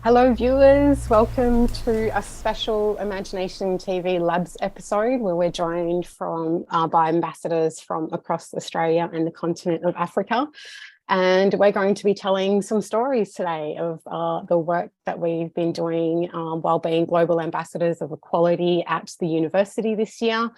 Hello viewers, welcome to a special Imagination TV Labs episode where we're joined by ambassadors from across Australia and the continent of Africa. And we're going to be telling some stories today of the work that we've been doing while being global ambassadors of equality at the university this year.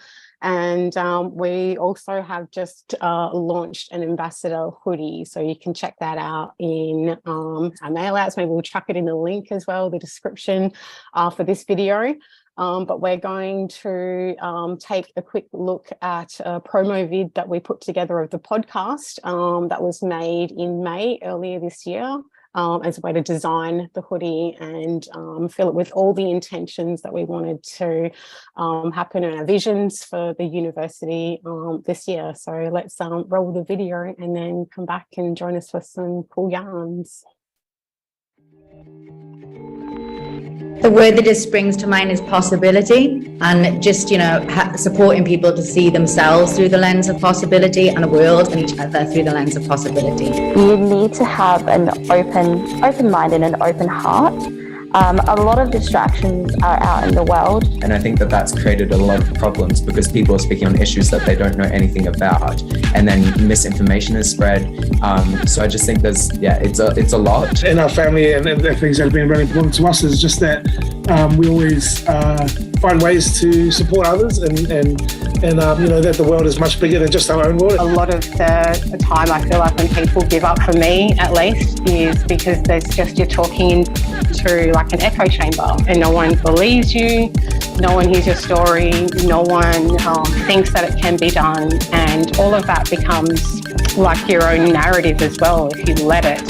And we also have just launched an ambassador hoodie, so you can check that out in our mail outs. Maybe we'll chuck it in the link as well, the description for this video. But we're going to take a quick look at a promo vid that we put together of the podcast that was made in May earlier this year as a way to design the hoodie and fill it with all the intentions that we wanted to happen in our visions for the university this year. So let's roll the video and then come back and join us for some cool yarns. The word that just springs to mind is possibility, and just, you know, supporting people to see themselves through the lens of possibility and the world and each other through the lens of possibility. You need to have an open mind and an open heart. A lot of distractions are out in the world. And I think that that's created a lot of problems because people are speaking on issues that they don't know anything about, and then misinformation is spread. So I just think it's a lot. In our family and the things that have been really important to us is just that we always find ways to support others and you know, that the world is much bigger than just our own world. A lot of the time I feel like when people give up, for me at least, is because there's just you're talking to like an echo chamber and no one believes you, no one hears your story, no one thinks that it can be done, and all of that becomes like your own narrative as well if you let it.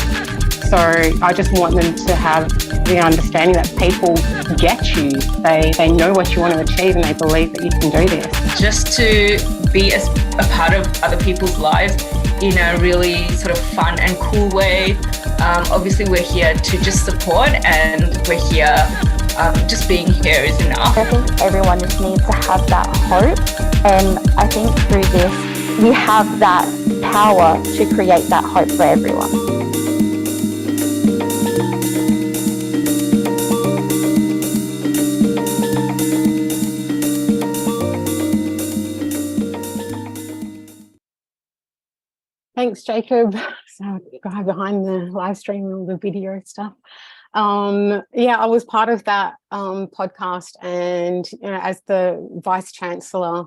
So I just want them to have the understanding that people get you, they know what you want to achieve and they believe that you can do this. Just to be a part of other people's lives in a really sort of fun and cool way. Obviously we're here to just support, and we're here, just being here is enough. I think everyone just needs to have that hope, and I think through this we have that power to create that hope for everyone. Thanks, Jacob. So, guy behind the live stream and all the video stuff. Yeah, I was part of that podcast, and you know, as the Vice Chancellor,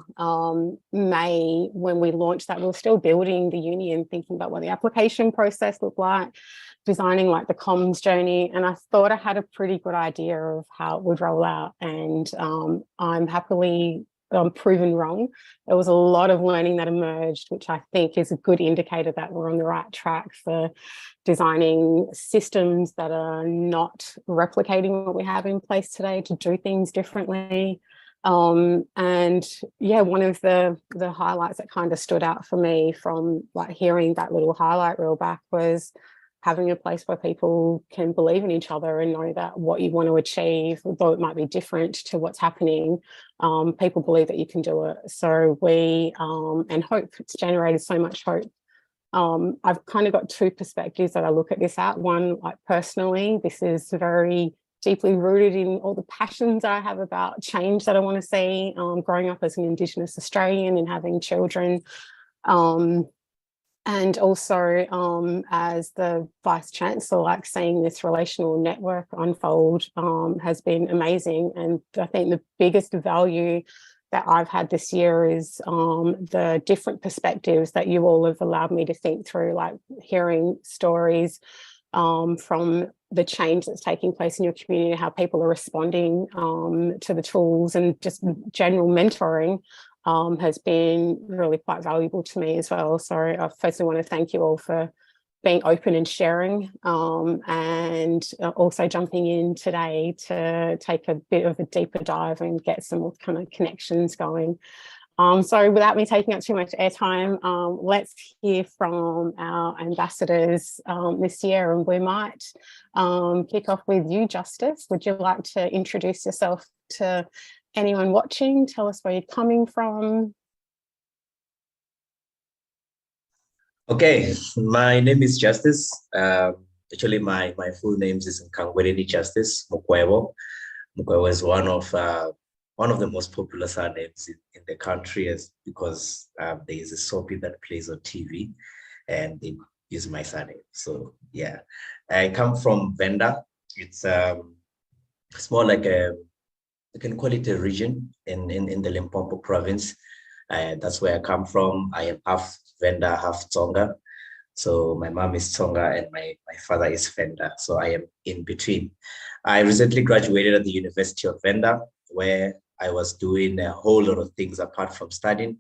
May, when we launched that, we were still building the uni and thinking about what the application process looked like, designing like the comms journey, and I thought I had a pretty good idea of how it would roll out, and I'm happily proven wrong. There was a lot of learning that emerged, which I think is a good indicator that we're on the right track for designing systems that are not replicating what we have in place today to do things differently. And yeah, one of the highlights that kind of stood out for me from like hearing that little highlight reel back was having a place where people can believe in each other and know that what you want to achieve, although it might be different to what's happening, people believe that you can do it. So we, and hope, it's generated so much hope. I've kind of got two perspectives that I look at this at. One, like personally, this is very deeply rooted in all the passions I have about change that I want to see, growing up as an Indigenous Australian and having children. And also as the Vice Chancellor, like seeing this relational network unfold has been amazing. And I think the biggest value that I've had this year is the different perspectives that you all have allowed me to think through, like hearing stories from the change that's taking place in your community, how people are responding to the tools, and just general mentoring has been really quite valuable to me as well. So I firstly want to thank you all for being open and sharing, and also jumping in today to take a bit of a deeper dive and get some more kind of connections going. So without me taking up too much airtime, let's hear from our ambassadors this year, and we might kick off with you, Justice. Would you like to introduce yourself to anyone watching? Tell us where you're coming from. Okay, my name is Justice. Actually, my full name is Nkangwereni Justice Mukwewo. Mukwewo is one of the most popular surnames in the country, because there is a soapy that plays on TV, and they use my surname. So yeah, I come from Venda. It's more like you can call it a region in the Limpopo province. That's where I come from. I am half Venda, half Tsonga. So my mom is Tsonga and my father is Venda. So I am in between. I recently graduated at the University of Venda, where I was doing a whole lot of things apart from studying,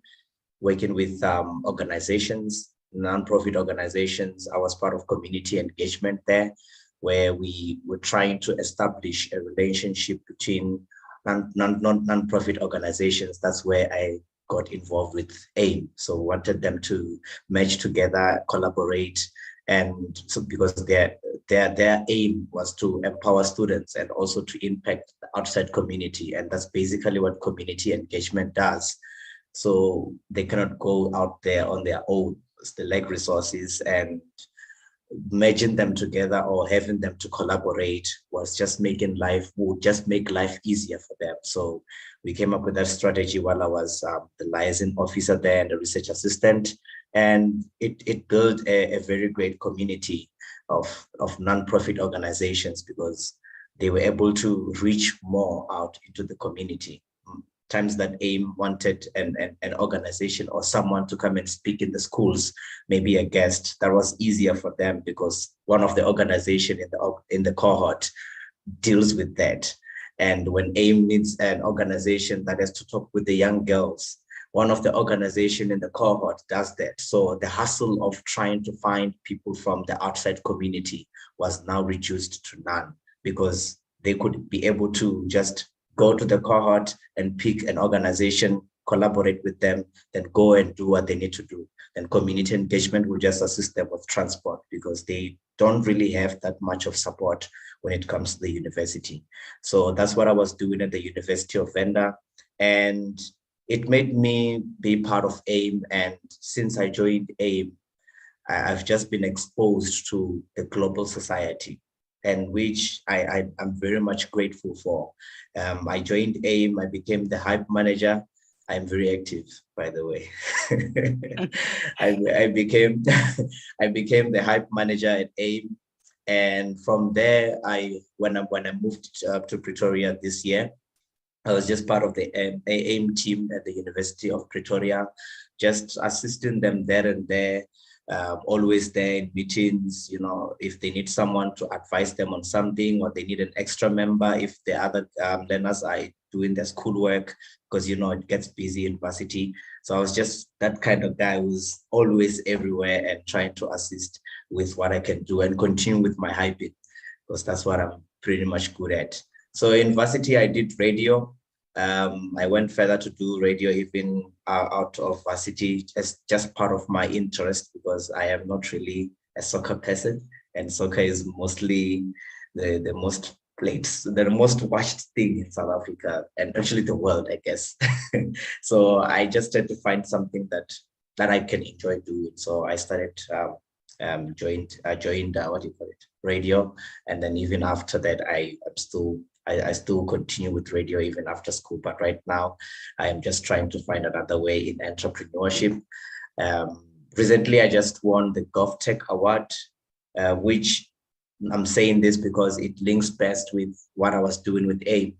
working with organizations, non-profit organizations. I was part of community engagement there, where we were trying to establish a relationship between non-profit organizations. That's where I got involved with AIM. So wanted them to merge together, collaborate, and so because their aim was to empower students and also to impact the outside community, and that's basically what community engagement does. So they cannot go out there on their own. They lack resources, and merging them together or having them to collaborate would just make life easier for them. So we came up with that strategy while I was the liaison officer there and the research assistant, and it built a very great community of non-profit organizations, because they were able to reach more out into the community. Times that AIM wanted an organization or someone to come and speak in the schools, maybe a guest, that was easier for them because one of the organization in the cohort deals with that. And when AIM needs an organization that has to talk with the young girls, one of the organization in the cohort does that. So the hassle of trying to find people from the outside community was now reduced to none, because they could be able to just go to the cohort and pick an organization, collaborate with them, then go and do what they need to do. Then community engagement will just assist them with transport, because they don't really have that much of support when it comes to the university. So that's what I was doing at the University of Venda. And it made me be part of AIM. And since I joined AIM, I've just been exposed to the global society, and which I'm very much grateful for. I joined AIM, I became the hype manager. I'm very active, by the way. I became the hype manager at AIM. And from there, when I moved to Pretoria this year, I was just part of the AIM team at the University of Pretoria, just assisting them there and there. Always there in meetings, if they need someone to advise them on something, or they need an extra member, if the other learners are doing their schoolwork, because, it gets busy in varsity. So I was just that kind of guy who's always everywhere and trying to assist with what I can do and continue with my hyping, because that's what I'm pretty much good at. So in varsity, I did radio. I went further to do radio even out of varsity, as just part of my interest, because I am not really a soccer person, and soccer is mostly the most played, the most watched thing in South Africa and actually the world, I guess. So I just had to find something that I can enjoy doing. So I started joined what do you call it, radio, and then even after that, I still continue with radio even after school. But right now, I am just trying to find another way in entrepreneurship. Recently, I just won the GovTech Award, which I'm saying this because it links best with what I was doing with AIM.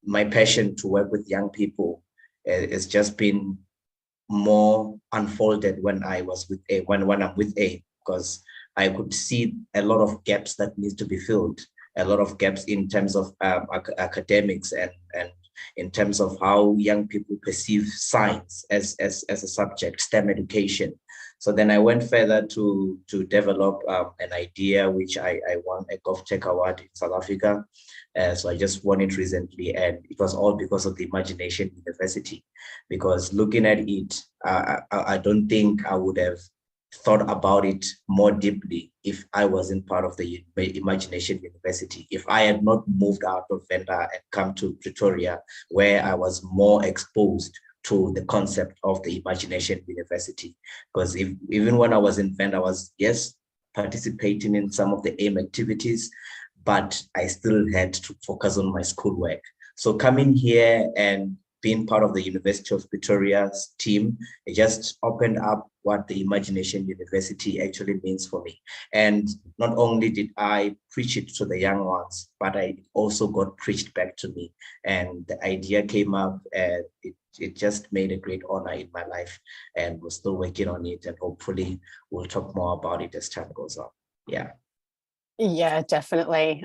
My passion to work with young people has just been more unfolded when I was with AIM, when I'm with AIM, because I could see a lot of gaps that need to be filled, a lot of gaps in terms of academics and in terms of how young people perceive science as a subject, STEM education. So then I went further to develop an idea, which I won a GovTech Award in South Africa. So I just won it recently, and it was all because of the IMAGI-NATION University. Because looking at it, I don't think I would have thought about it more deeply if I wasn't part of the IMAGI-NATION University. If I had not moved out of Venda and come to Pretoria, where I was more exposed to the concept of the IMAGI-NATION University. Because even when I was in Venda, I was, yes, participating in some of the AIM activities, but I still had to focus on my schoolwork. So coming here and being part of the University of Pretoria's team, it just opened up what the IMAGI-NATION University actually means for me. And not only did I preach it to the young ones, but I also got preached back to me. And the idea came up, and it just made a great honor in my life. And we're still working on it, and hopefully we'll talk more about it as time goes on. Yeah. Yeah, definitely.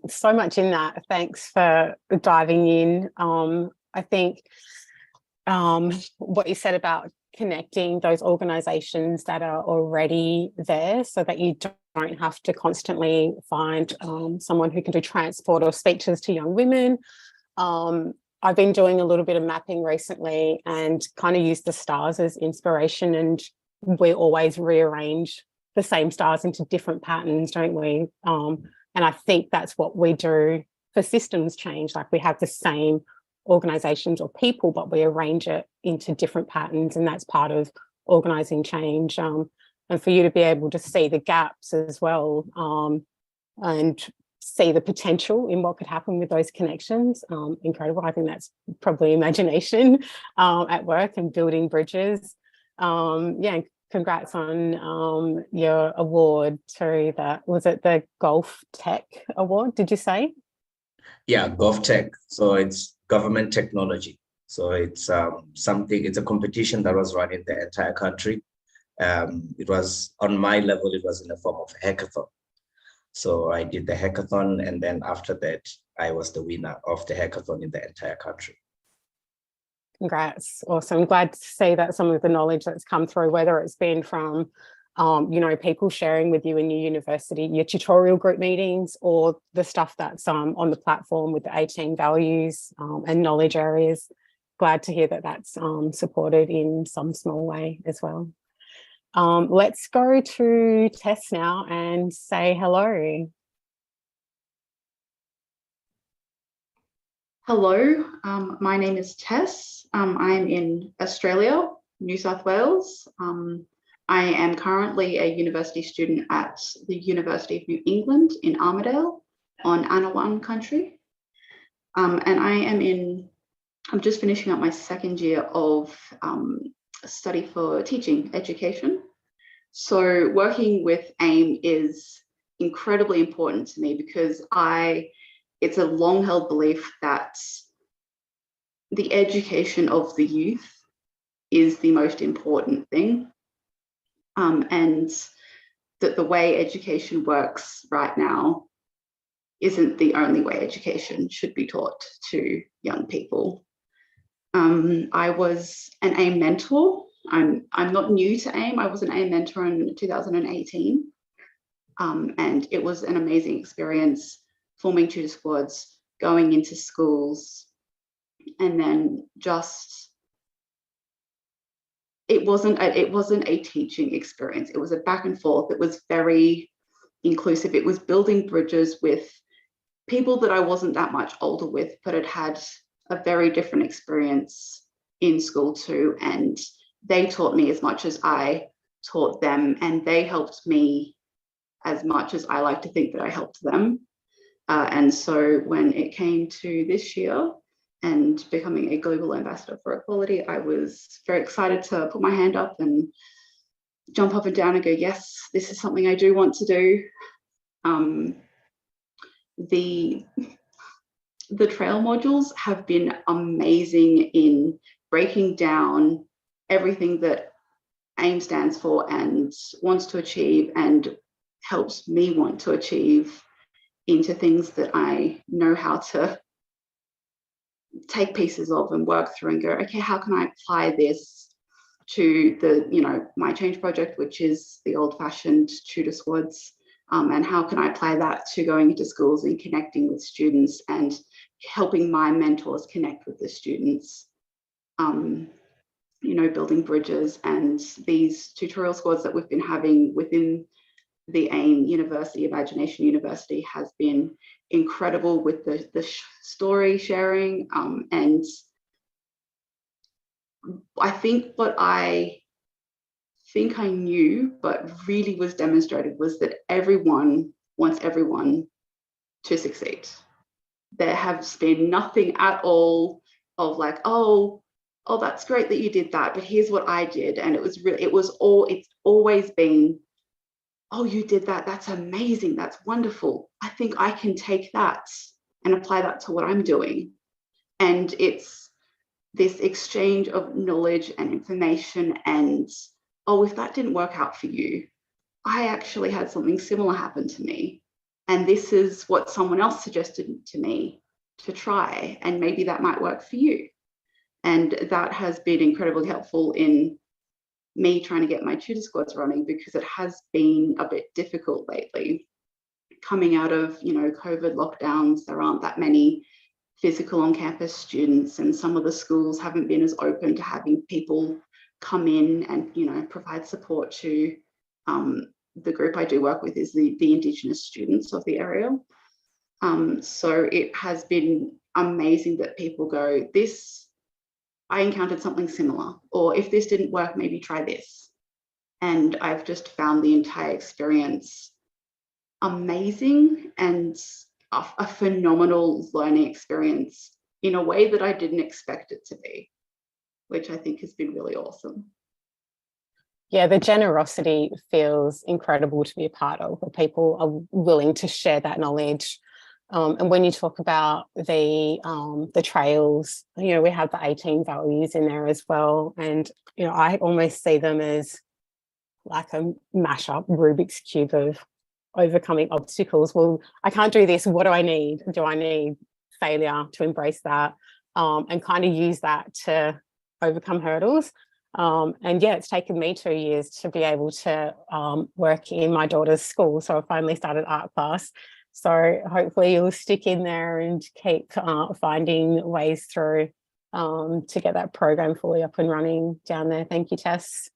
So much in that. Thanks for diving in. I think what you said about connecting those organizations that are already there so that you don't have to constantly find someone who can do transport or speeches to young women. I've been doing a little bit of mapping recently and kind of used the stars as inspiration, and we always rearrange the same stars into different patterns, don't we? And I think that's what we do for systems change. Like, we have the same organizations or people, but we arrange it into different patterns, and that's part of organizing change. And for you to be able to see the gaps as well, and see the potential in what could happen with those connections, incredible. I think that's probably imagination at work and building bridges. Yeah, congrats on your award too. That was it, the Golf Tech Award, did you say? Yeah, GovTech. So it's government technology. So it's it's a competition that was run in the entire country. It was, on my level, it was in the form of a hackathon. So I did the hackathon, and then after that, I was the winner of the hackathon in the entire country. Congrats. Awesome. I'm glad to see that some of the knowledge that's come through, whether it's been from, people sharing with you in your university, your tutorial group meetings, or the stuff that's on the platform with the 18 values and knowledge areas. Glad to hear that that's supported in some small way as well. Let's go to Tess now and say hello. Hello, my name is Tess. I'm in Australia, New South Wales. I am currently a university student at the University of New England in Armidale on Anawan country. And I'm just finishing up my second year of study for teaching education. So working with AIM is incredibly important to me because it's a long held belief that the education of the youth is the most important thing. And that the way education works right now isn't the only way education should be taught to young people. I was an AIM mentor. I'm not new to AIM. I was an AIM mentor in 2018. And it was an amazing experience forming tutor squads, going into schools, and then it wasn't a teaching experience. It was a back and forth. It was very inclusive. It was building bridges with people that I wasn't that much older with, but had had a very different experience in school too. And they taught me as much as I taught them, and they helped me as much as I like to think that I helped them. And so when it came to this year and becoming a global ambassador for equality, I was very excited to put my hand up and jump up and down and go, yes, this is something I do want to do. The trail modules have been amazing in breaking down everything that AIM stands for and wants to achieve and helps me want to achieve into things that I know how to take pieces of and work through and go, okay, how can I apply this to the, my change project, which is the old-fashioned tutor squads, and how can I apply that to going into schools and connecting with students and helping my mentors connect with the students, building bridges. And these tutorial squads that we've been having within the AIM University, IMAGI-NATION University, has been incredible with the story sharing. And I think what I think I knew, but really was demonstrated, was that everyone wants everyone to succeed. There has been nothing at all of like, oh, that's great that you did that, but here's what I did. And it's always been, oh, you did that, that's amazing, that's wonderful. I think I can take that and apply that to what I'm doing. And it's this exchange of knowledge and information and, oh, if that didn't work out for you, I actually had something similar happen to me. And this is what someone else suggested to me to try, and maybe that might work for you. And that has been incredibly helpful in me trying to get my tutor squads running, because it has been a bit difficult lately. Coming out of, COVID lockdowns, there aren't that many physical on-campus students, and some of the schools haven't been as open to having people come in and, provide support to the group I do work with is the Indigenous students of the area. So it has been amazing that people go, I encountered something similar, or if this didn't work, maybe try this. And I've just found the entire experience amazing and a phenomenal learning experience in a way that I didn't expect it to be, which I think has been really awesome. Yeah, the generosity feels incredible to be a part of, where people are willing to share that knowledge. And when you talk about the trails, we have the 18 values in there as well. And, I almost see them as like a mashup Rubik's Cube of overcoming obstacles. Well, I can't do this. What do I need? Do I need failure to embrace that and kind of use that to overcome hurdles? And yeah, it's taken me 2 years to be able to work in my daughter's school. So I finally started art class. So hopefully you'll stick in there and keep finding ways through to get that program fully up and running down there. Thank you, Tess.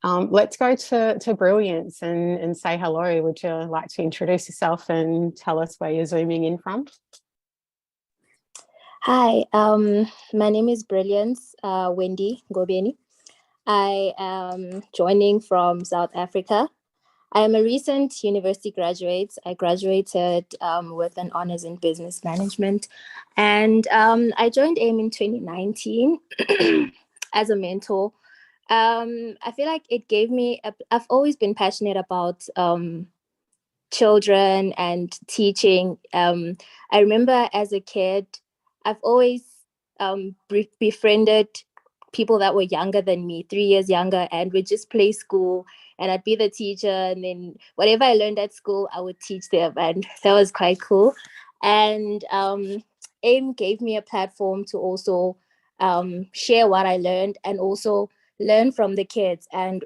Let's go to Brilliance and say hello. Would you like to introduce yourself and tell us where you're zooming in from? Hi, my name is Brilliance Wendy Ngobeni. I am joining from South Africa. I am a recent university graduate. I graduated with an honors in business management, and I joined AIM in 2019 as a mentor. I feel like it gave me, I've always been passionate about children and teaching. I remember as a kid, I've always befriended people that were younger than me, 3 years younger, and we'd just play school, and I'd be the teacher, and then whatever I learned at school, I would teach them, and that was quite cool. And AIM gave me a platform to also share what I learned and also learn from the kids. And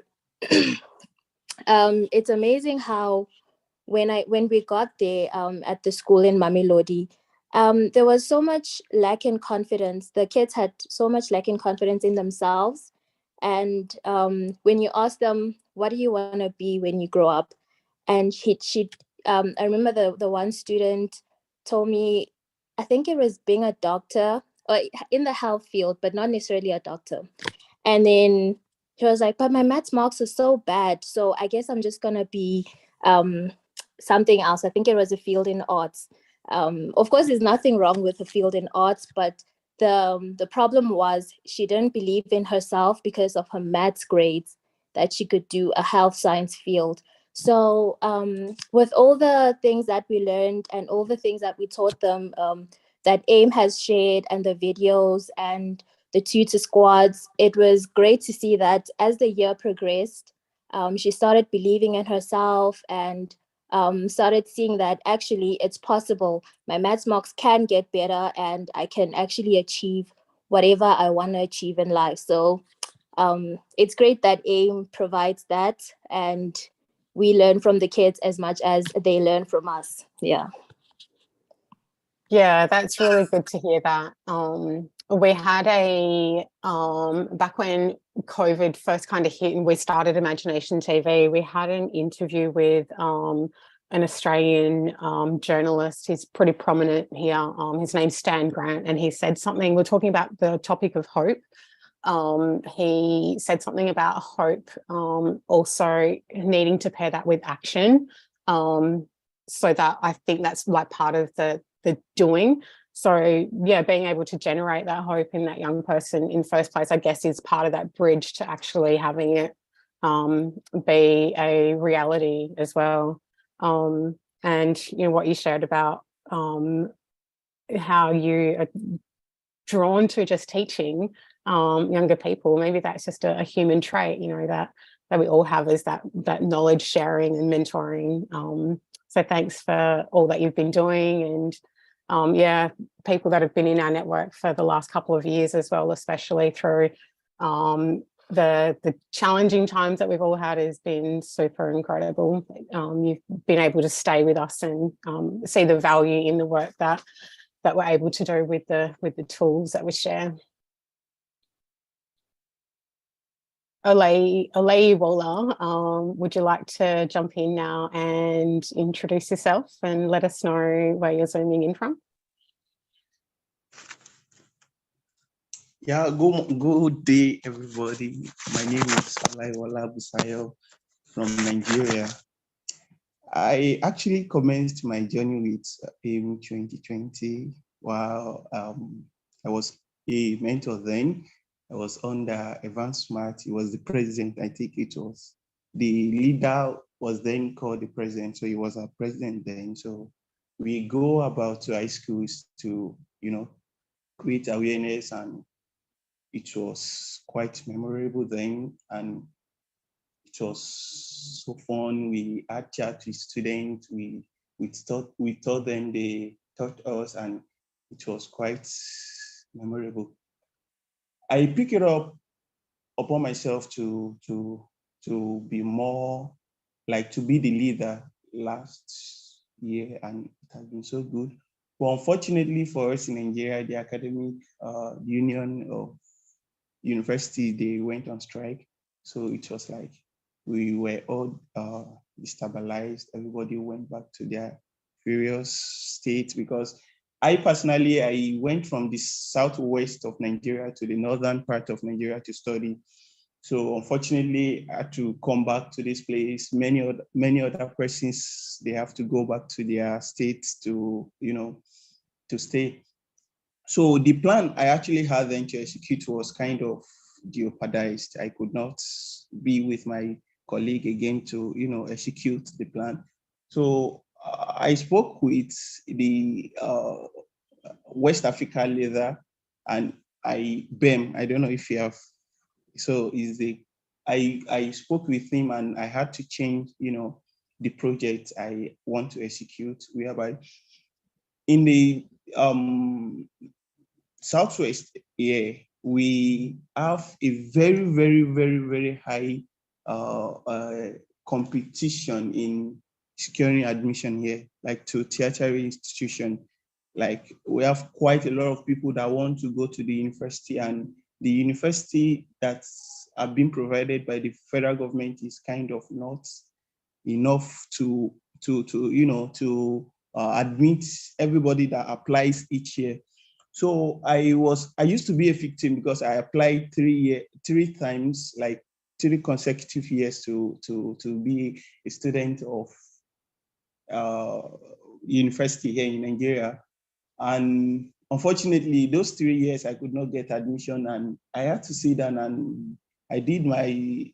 it's amazing how when we got there at the school in Mamelodi, there was so much lack in confidence. The kids had so much lack in confidence in themselves. And when you ask them, what do you want to be when you grow up? And I remember the one student told me, I think it was being a doctor or in the health field, but not necessarily a doctor. And then she was like, but my maths marks are so bad, so I guess I'm just gonna be something else. I think it was a field in arts. Of course, there's nothing wrong with a field in arts, but the problem was she didn't believe in herself because of her maths grades that she could do a health science field. So with all the things that we learned and all the things that we taught them, that AIM has shared, and the videos and the tutor squads, it was great to see that as the year progressed, she started believing in herself and started seeing that actually it's possible. My maths marks can get better and I can actually achieve whatever I want to achieve in life. So it's great that AIM provides that, and we learn from the kids as much as they learn from us. Yeah. Yeah, that's really good to hear that. We had back when COVID first kind of hit and we started Imagination TV, we had an interview with an Australian journalist. He's pretty prominent here. His name's Stan Grant, and he said something, we're talking about the topic of hope. He said something about hope, also needing to pair that with action. So that I think that's like part of the doing. So yeah, being able to generate that hope in that young person in first place, I guess, is part of that bridge to actually having it be a reality as well. And you know what you shared about how you are drawn to just teaching younger people. Maybe that's just a human trait, you know, that we all have, is that knowledge sharing and mentoring. So thanks for all that you've been doing, and yeah, people that have been in our network for the last couple of years as well, especially through the challenging times that we've all had, has been super incredible. You've been able to stay with us and see the value in the work that we're able to do with the tools that we share. Olayiwola, would you like to jump in now and introduce yourself and let us know where you're zooming in from? Yeah, good day, everybody. My name is Olayiwola Busayo from Nigeria. I actually commenced my journey with AIM 2020 while I was a mentor then. I was under Evan Smart. He was the president. I think it was the leader was then called the president. So he was our president then. So we go about to high schools to, you know, create awareness, and it was quite memorable then. And it was so fun. We had chat with students. We taught them, they taught us, and it was quite memorable. I pick it up upon myself to be more like to be the leader last year, and it has been so good. But unfortunately for us in Nigeria, the academic union of university, they went on strike. So it was like we were all destabilized. Everybody went back to their various states, because I personally, I went from the southwest of Nigeria to the northern part of Nigeria to study. So unfortunately, I had to come back to this place. Many other persons, they have to go back to their states to, you know, to stay. So the plan I actually had then to execute was kind of jeopardized. I could not be with my colleague again to, you know, execute the plan. So I spoke with the West Africa leader, and BEM, I don't know if you have, so is the, I spoke with him, and I had to change, you know, the project I want to execute, whereby in the Southwest, yeah, we have a very, very, very, very high competition in securing admission here, like to tertiary institution. Like we have quite a lot of people that want to go to the university, and the university that's been provided by the federal government is kind of not enough to you know, to admit everybody that applies each year. So I used to be a victim, because I applied three times, like 3 consecutive years to be a student of university here in Nigeria. And unfortunately, those 3 years I could not get admission, and I had to sit down and I did my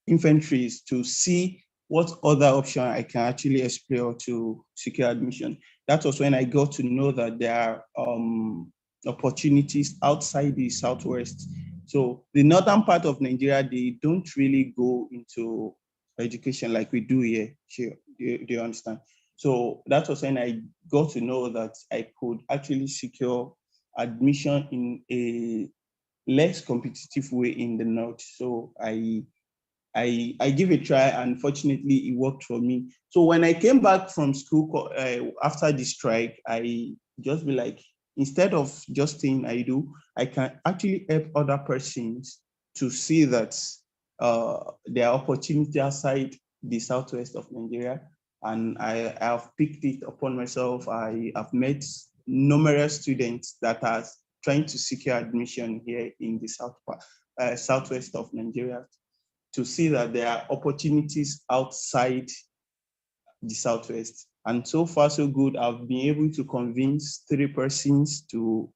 inventories to see what other option I can actually explore to secure admission. That was when I got to know that there are opportunities outside the Southwest. So the northern part of Nigeria, they don't really go into education like we do here. Do you understand? So that was when I got to know that I could actually secure admission in a less competitive way in the North. So I give it a try, and fortunately it worked for me. So when I came back from school after the strike, I just be like, instead of just saying I can actually help other persons to see that there are opportunities outside the Southwest of Nigeria. And I have picked it upon myself. I have met numerous students that are trying to secure admission here in the Southwest of Nigeria, to see that there are opportunities outside the Southwest. And so far, so good. I've been able to convince 3 persons to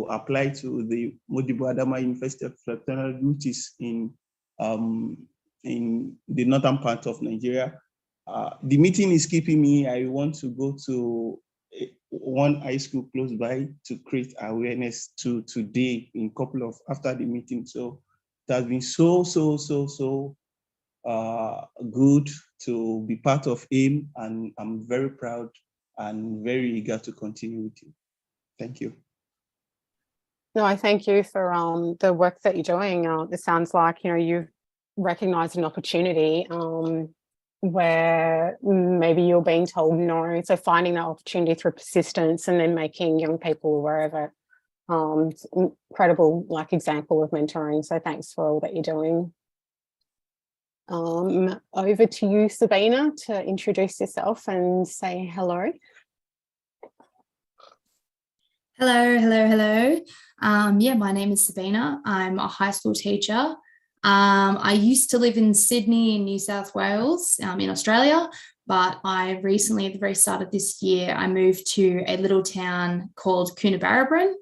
apply to the Modibo Adama University of Technology, which is in the northern part of Nigeria. The meeting is keeping me. I want to go to one high school close by to create awareness to today in couple of after the meeting. So it has been so good to be part of AIM, and I'm very proud and very eager to continue with you. Thank you. No, I thank you for the work that you're doing. It sounds like, you know, you've recognized an opportunity where maybe you're being told no. So finding that opportunity through persistence and then making young people aware of it. It's an incredible example of mentoring. So thanks for all that you're doing. Over to you, Sabina, to introduce yourself and say hello. Hello. Yeah, my name is Sabina. I'm a high school teacher. I used to live in Sydney in New South Wales in Australia, but I recently, at the very start of this year, I moved to a little town called Coonabarabran.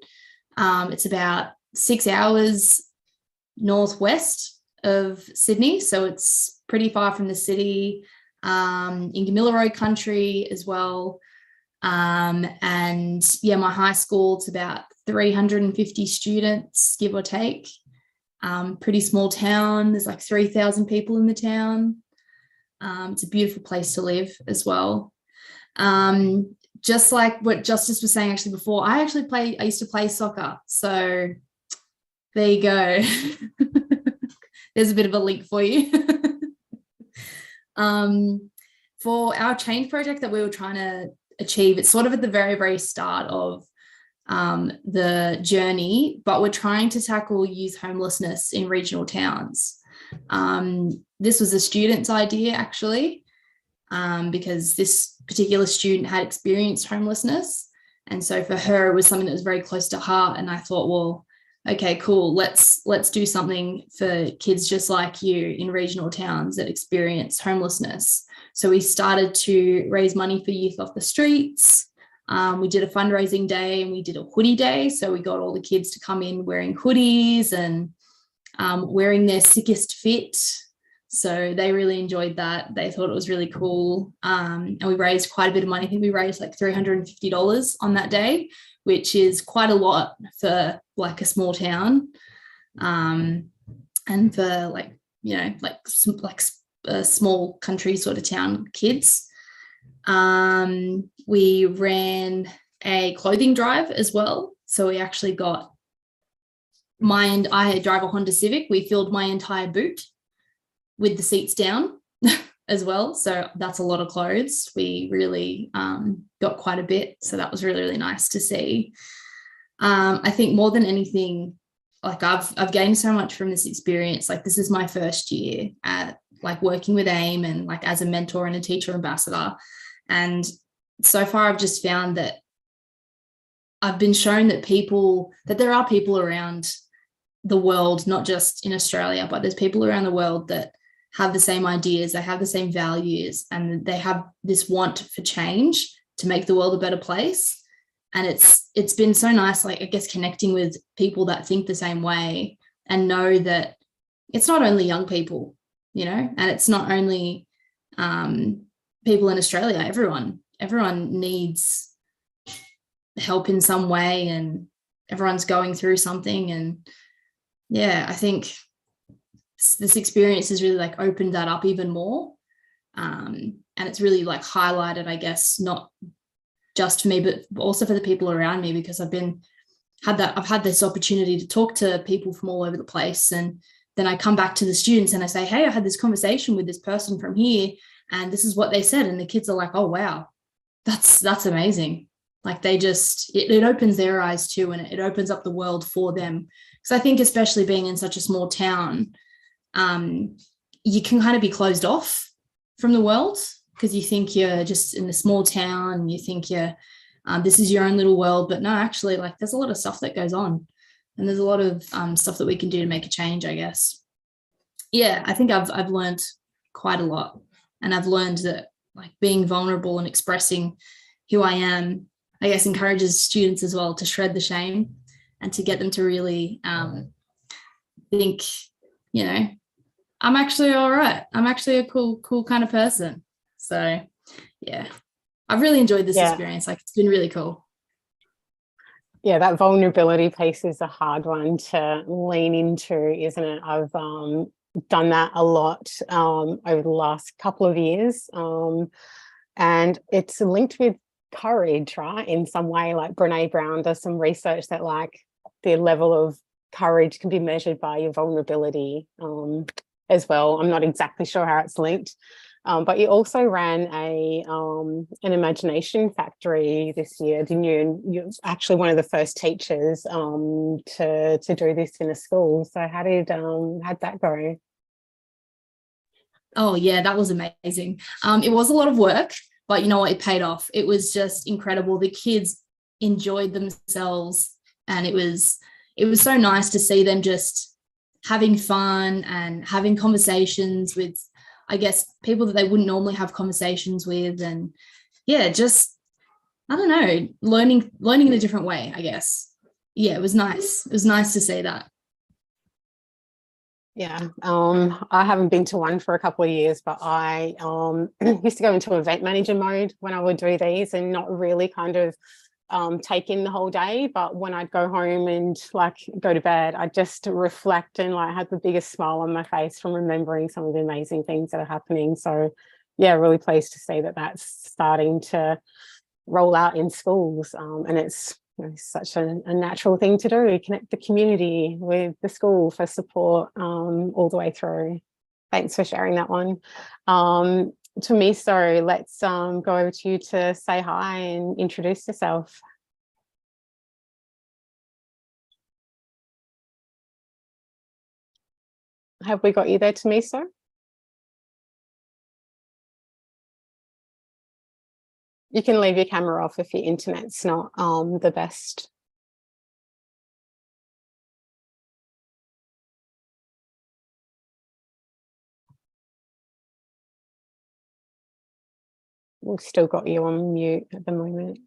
It's about 6 hours northwest of Sydney, so it's pretty far from the city, in Gamilaroi country as well. And yeah, my high school, it's about 350 students, give or take. Pretty small town. There's like 3,000 people in the town. It's a beautiful place to live as well. Just like what Justice was saying actually before, I used to play soccer. So there you go. There's a bit of a link for you. For our change project that we were trying to achieve, it's sort of at the very, very start of the journey, but we're trying to tackle youth homelessness in regional towns. This was a student's idea actually, because this particular student had experienced homelessness, and so for her it was something that was very close to heart. And I thought, well, okay, cool, let's do something for kids just like you in regional towns that experience homelessness. So we started to raise money for youth off the streets. We did a fundraising day and we did a hoodie day. So we got all the kids to come in wearing hoodies and wearing their sickest fit. So they really enjoyed that. They thought it was really cool. And we raised quite a bit of money. I think we raised like $350 on that day, which is quite a lot for like a small town. And for like, you know, like a small country sort of town kids. We ran a clothing drive as well. So we actually got I drive a Honda Civic. We filled my entire boot with the seats down as well. So that's a lot of clothes. We really got quite a bit. So that was really, really nice to see. I think more than anything, like I've gained so much from this experience. Like this is my first year at like working with AIM and like as a mentor and a teacher ambassador. And so far I've just found that I've been shown that there are people around the world, not just in Australia, but there's people around the world that have the same ideas, they have the same values, and they have this want for change to make the world a better place. And it's been so nice, like, I guess, connecting with people that think the same way and know that it's not only young people, you know, and it's not only people in Australia. Everyone needs help in some way, and everyone's going through something. And yeah, I think this experience has really like opened that up even more. And it's really like highlighted, I guess, not just for me, but also for the people around me, because I've had this opportunity to talk to people from all over the place. And then I come back to the students and I say, hey, I had this conversation with this person from here, and this is what they said. And the kids are like, oh, wow, that's amazing. Like, they just, it opens their eyes too, and it opens up the world for them. Because I think, especially being in such a small town, you can kind of be closed off from the world, because you think you're just in a small town, and you think this is your own little world. But no, actually, like, there's a lot of stuff that goes on, and there's a lot of stuff that we can do to make a change, I guess. Yeah, I think I've learned quite a lot, and I've learned that, like, being vulnerable and expressing who I am, I guess, encourages students as well to shred the shame and to get them to really think, you know, I'm actually all right. I'm actually a cool kind of person. So yeah, I've really enjoyed this experience. Like, it's been really cool. Yeah, that vulnerability piece is a hard one to lean into, isn't it? I've done that a lot over the last couple of years. And it's linked with courage, right? In some way, like Brene Brown does some research that, like, the level of courage can be measured by your vulnerability as well. I'm not exactly sure how it's linked. But you also ran an imagination factory this year, didn't you? And you're actually one of the first teachers to do this in a school. So how'd that go? Oh yeah, that was amazing. It was a lot of work, but you know what? It paid off. It was just incredible. The kids enjoyed themselves, and it was so nice to see them just having fun and having conversations with, I guess, people that they wouldn't normally have conversations with. And yeah, just, I don't know, learning in a different way, I guess. Yeah, it was nice. It was nice to see that. Yeah, I haven't been to one for a couple of years, but I used to go into event manager mode when I would do these, and not really kind of take in the whole day. But when I'd go home and like go to bed, I'd just reflect and like have the biggest smile on my face from remembering some of the amazing things that are happening. So yeah, really pleased to see that that's starting to roll out in schools, and it's, you know, such a natural thing to do, connect the community with the school for support all the way through. Thanks for sharing that one. Tamiso, let's go over to you to say hi and introduce yourself. Have we got you there, Tamiso? You can leave your camera off if your internet's not the best. We've still got you on mute at the moment.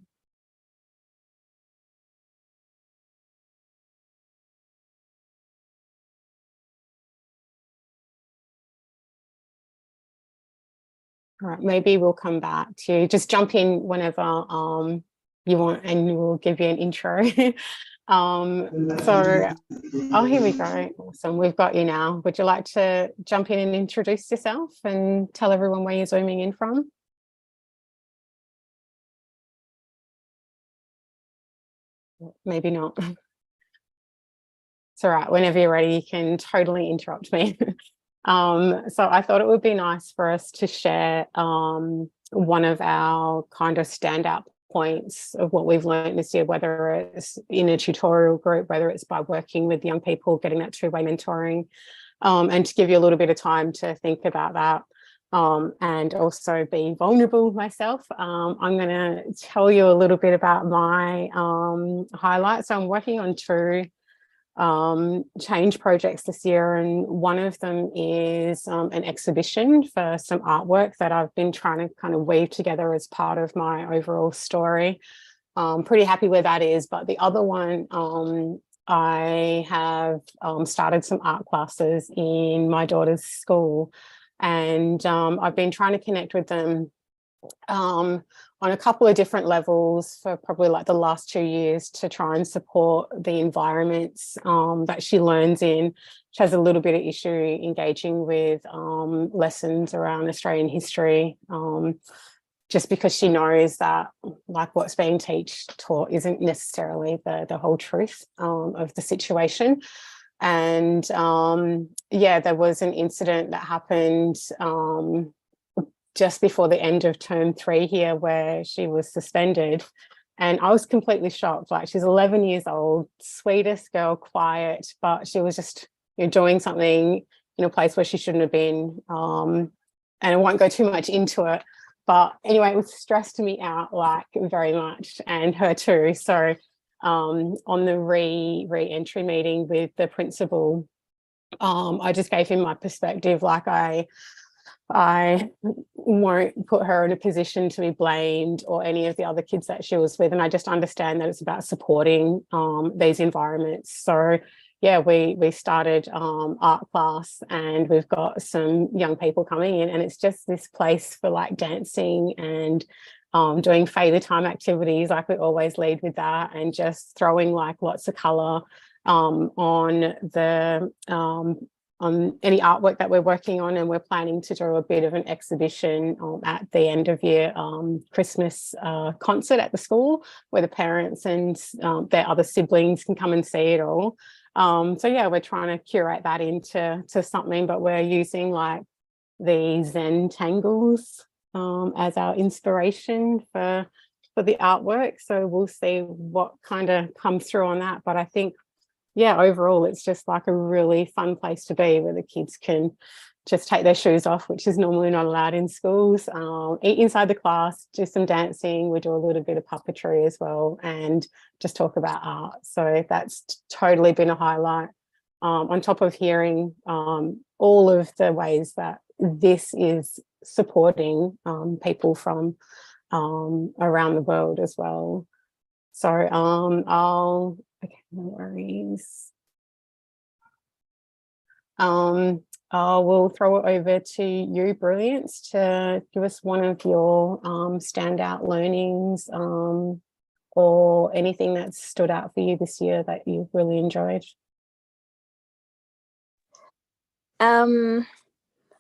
All right, maybe we'll come back to you. Just jump in whenever you want, and we'll give you an intro. So, oh, here we go. Awesome, we've got you now. Would you like to jump in and introduce yourself and tell everyone where you're zooming in from? Maybe not. It's all right. Whenever you're ready, you can totally interrupt me. So I thought it would be nice for us to share one of our kind of standout points of what we've learned this year, whether it's in a tutorial group, whether it's by working with young people, getting that two-way mentoring, and to give you a little bit of time to think about that, and also be vulnerable myself. I'm going to tell you a little bit about my highlights. So I'm working on two change projects this year, and one of them is an exhibition for some artwork that I've been trying to kind of weave together as part of my overall story. Pretty happy where that is, but the other one, I have started some art classes in my daughter's school, and I've been trying to connect with them on a couple of different levels for probably like the last 2 years to try and support the environments that she learns in. She has a little bit of issue engaging with lessons around Australian history, just because she knows that like what's being taught isn't necessarily the whole truth of the situation. And yeah, there was an incident that happened just before the end of term 3 here where she was suspended, and I was completely shocked. Like, she's 11 years old, sweetest girl, quiet, but she was just, you know, doing something in a place where she shouldn't have been. And I won't go too much into it, but anyway, it was stressed me out like very much, and her too. So on the re-entry meeting with the principal, I just gave him my perspective. Like, I won't put her in a position to be blamed or any of the other kids that she was with. And I just understand that it's about supporting these environments. So yeah, we started art class, and we've got some young people coming in, and it's just this place for like dancing and doing Fader time activities. Like, we always lead with that, and just throwing like lots of colour on any artwork that we're working on. And we're planning to do a bit of an exhibition at the end of year Christmas concert at the school, where the parents and their other siblings can come and see it all. So yeah, we're trying to curate that into something, but we're using like the Zen tangles as our inspiration for the artwork. So we'll see what kind of comes through on that. But I think, yeah, overall, it's just like a really fun place to be, where the kids can just take their shoes off, which is normally not allowed in schools, eat inside the class, do some dancing. We do a little bit of puppetry as well, and just talk about art. So that's totally been a highlight, on top of hearing all of the ways that this is supporting people from around the world as well. So okay, no worries. I will throw it over to you, Brilliance, to give us one of your standout learnings or anything that's stood out for you this year that you've really enjoyed.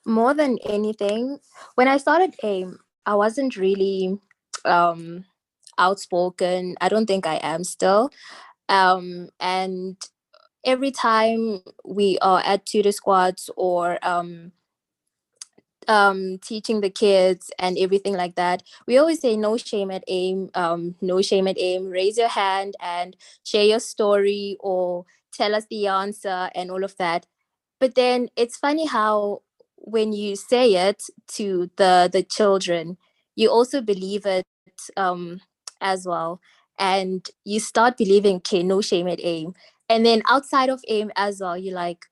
More than anything, when I started AIM, I wasn't really outspoken. I don't think I am still. And every time we are at tutor squads or teaching the kids and everything like that, we always say no shame at AIM, no shame at AIM, raise your hand and share your story or tell us the answer and all of that. But then it's funny how when you say it to the children, you also believe it as well. And you start believing, okay, no shame at AIM. And then outside of AIM as well, you're like,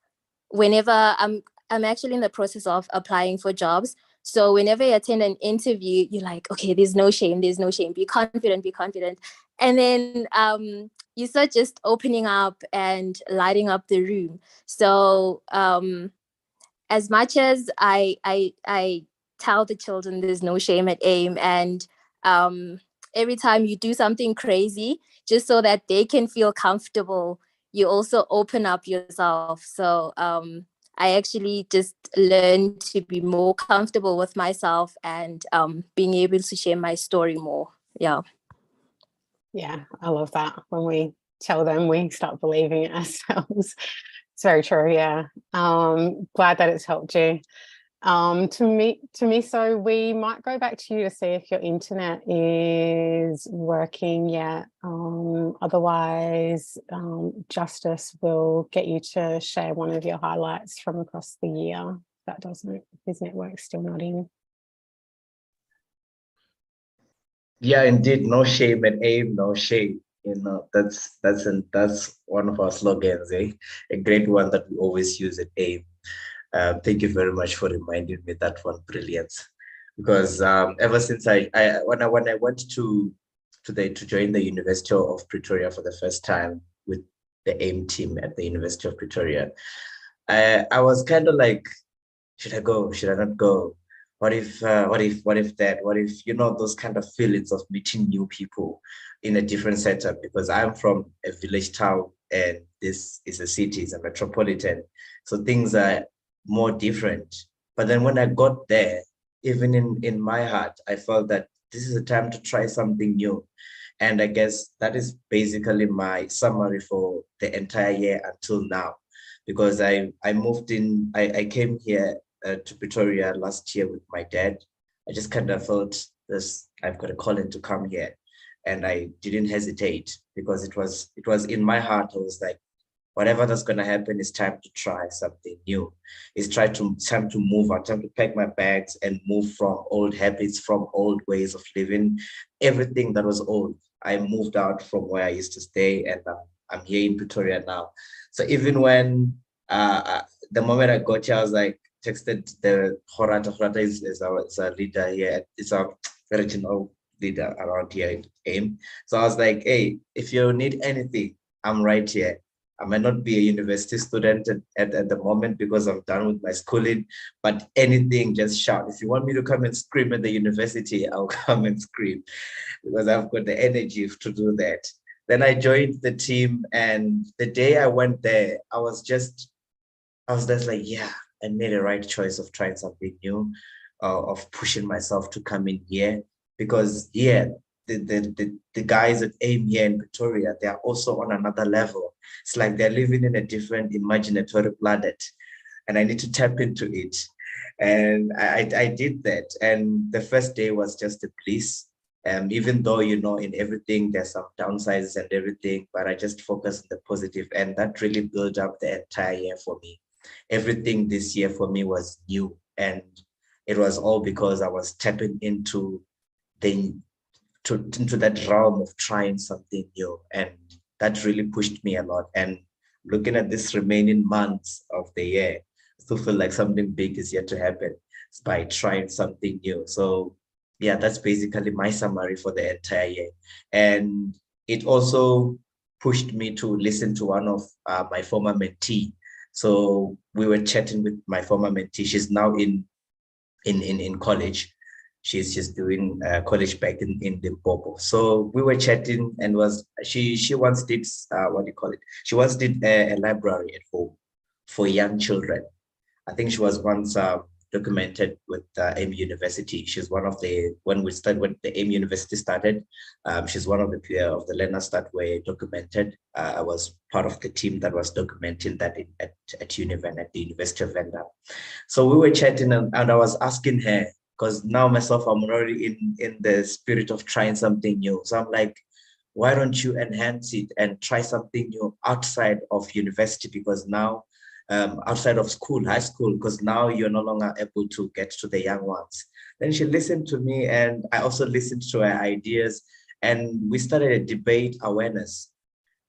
whenever I'm actually in the process of applying for jobs. So whenever you attend an interview, you're like, okay, there's no shame, be confident, be confident. And then you start just opening up and lighting up the room. So as much as I tell the children there's no shame at AIM, and every time you do something crazy, just so that they can feel comfortable, you also open up yourself. So I actually just learned to be more comfortable with myself and being able to share my story more. Yeah. Yeah, I love that. When we tell them, we start believing it ourselves. It's very true. Yeah. Glad that it's helped you. To me, so we might go back to you to see if your internet is working yet. Otherwise, Justice will get you to share one of your highlights from across the year. That doesn't, his network's still not in. Yeah, indeed, no shame at AIM, no shame. You know, that's one of our slogans, eh? A great one that we always use at AIM. Thank you very much for reminding me that one. Brilliance. Because ever since when I went to join the University of Pretoria for the first time with the AIM team at the University of Pretoria, I was kind of like, should I go? Should I not go? What if that? What if, you know, those kind of feelings of meeting new people in a different setup? Because I'm from a village town and this is a city, it's a metropolitan. So things are more different. But then when I got there, even in my heart, I felt that this is a time to try something new. And I guess that is basically my summary for the entire year until now. Because I moved in, I came here to Pretoria last year with my dad. I just kind of felt this, I've got a calling to come here. And I didn't hesitate because it was in my heart. I was like, whatever that's going to happen, it's time to try something new. It's time to move out, time to pack my bags and move from old habits, from old ways of living, everything that was old. I moved out from where I used to stay, and I'm here in Pretoria now. So even when the moment I got here, I was like, texted the Horata is our leader here. It's our regional leader around here in AIM. So I was like, hey, if you need anything, I'm right here. I might not be a university student at the moment because I'm done with my schooling, but anything, just shout. If you want me to come and scream at the university, I'll come and scream because I've got the energy to do that. Then I joined the team, and the day I went there, I was just like, yeah, I made a right choice of trying something new, of pushing myself to come in here, because the guys at AIM here in Pretoria, they are also on another level. It's like they're living in a different imaginary planet, and I need to tap into it. And I did that. And the first day was just a bliss. Even though, you know, in everything, there's some downsides and everything, but I just focused on the positive, and that really built up the entire year for me. Everything this year for me was new, and it was all because I was tapping into that realm of trying something new, and that really pushed me a lot. And looking at this remaining months of the year, I still feel like something big is yet to happen by trying something new. So yeah, that's basically my summary for the entire year. And it also pushed me to listen to one of my former mentee. So we were chatting with my former mentee. She's now in college. She's doing college back in Limpopo. So we were chatting, and she once did She once did a library at home for young children. I think she was once documented with AIM University. She's one of when the AIM University started, she's one of the learners that were documented. I was part of the team that was documenting that at Univen, at the University of Venda. So we were chatting, and I was asking her, because now myself, I'm already in the spirit of trying something new. So I'm like, why don't you enhance it and try something new outside of university? Because now, outside of school, high school, because now you're no longer able to get to the young ones. Then she listened to me, and I also listened to her ideas, and we started a debate awareness.